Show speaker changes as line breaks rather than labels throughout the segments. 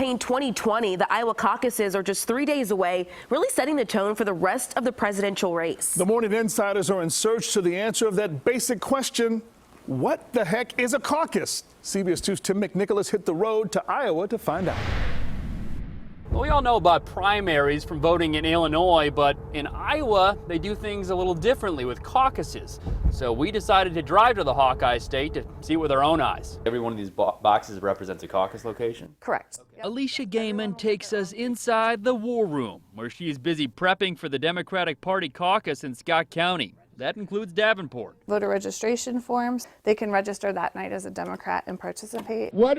Campaign 2020, the Iowa caucuses are just 3 days away, really setting the tone for the rest of the presidential race.
The Morning Insiders are in search to the answer of that basic question: what the heck is a caucus? CBS 2's Tim McNicholas hit the road to Iowa to find out.
Well, we all know about primaries from voting in Illinois, but in Iowa, they do things a little differently with caucuses. So we decided to drive to the Hawkeye State to see it with our own eyes.
Every one of these boxes represents a caucus location?
Correct.
Alicia Gaiman takes us inside the war room, where she's busy prepping for the Democratic Party caucus in Scott County. That includes Davenport.
Voter registration forms. They can register that night as a Democrat and participate.
What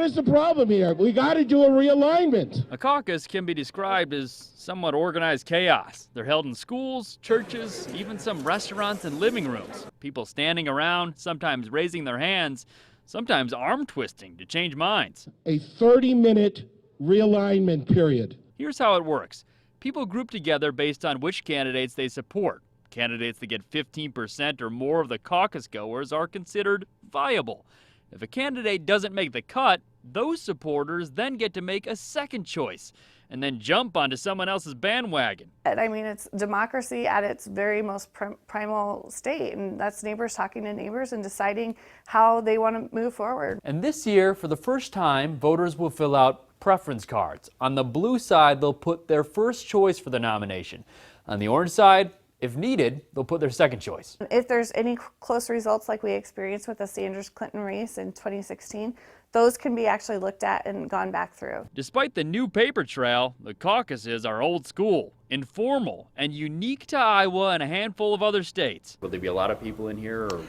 is the problem here? We got to do a realignment.
A caucus can be described as somewhat organized chaos. They're held in schools, churches, even some restaurants and living rooms. People standing around, sometimes raising their hands, sometimes arm twisting to change minds.
A 30-minute realignment period.
Here's how it works. People group together based on which candidates they support. Candidates that get 15% or more of the caucus goers are considered viable. If a candidate doesn't make the cut, those supporters then get to make a second choice and then jump onto someone else's bandwagon.
I mean, it's democracy at its very most primal state, and that's neighbors talking to neighbors and deciding how they want to move forward.
And this year, for the first time, voters will fill out preference cards. On the blue side, they'll put their first choice for the nomination. On the orange side, if needed, they'll put their second choice.
If there's any close results like we experienced with the Sanders-Clinton race in 2016, those can be actually looked at and gone back through.
Despite the new paper trail, the caucuses are old school, informal, and unique to Iowa and a handful of other states.
Will there be a lot of people in here? Or?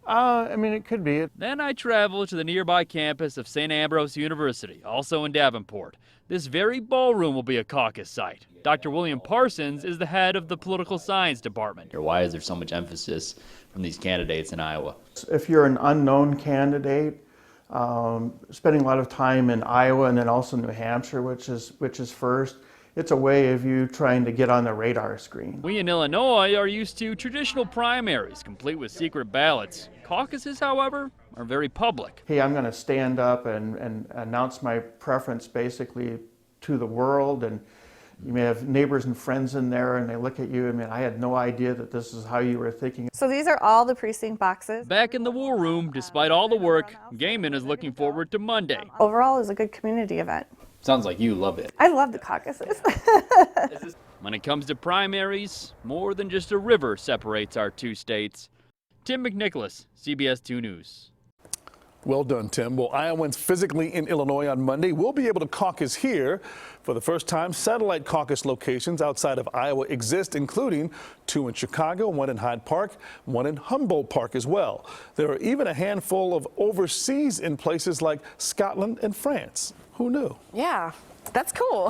I mean, it could be.
Then I traveled to the nearby campus of St. Ambrose University, also in Davenport. This very ballroom will be a caucus site. Dr. William Parsons is the head of the political science department.
Why is there so much emphasis from these candidates in Iowa?
If you're an unknown candidate, spending a lot of time in Iowa and then also New Hampshire, which is first, it's a way of you trying to get on the radar screen.
We in Illinois are used to traditional primaries, complete with secret ballots. Caucuses, however, are very public.
Hey, I'm going to stand up and announce my preference basically to the world, and you may have neighbors and friends in there and they look at you. I mean, I had no idea that this is how you were thinking.
So these are all the precinct boxes.
Back in the war room, despite all the work, Gaiman is looking forward to Monday.
Overall, it's a good community event.
Sounds like you love it.
I love the caucuses.
When it comes to primaries, more than just a river separates our two states. Tim McNicholas, CBS 2 News.
Well done, Tim. Well, Iowans physically in Illinois on Monday will be able to caucus here. For the first time, satellite caucus locations outside of Iowa exist, including 2 in Chicago, 1 in Hyde Park, 1 in Humboldt Park as well. There are even a handful of overseas in places like Scotland and France. Who knew?
Yeah, that's cool.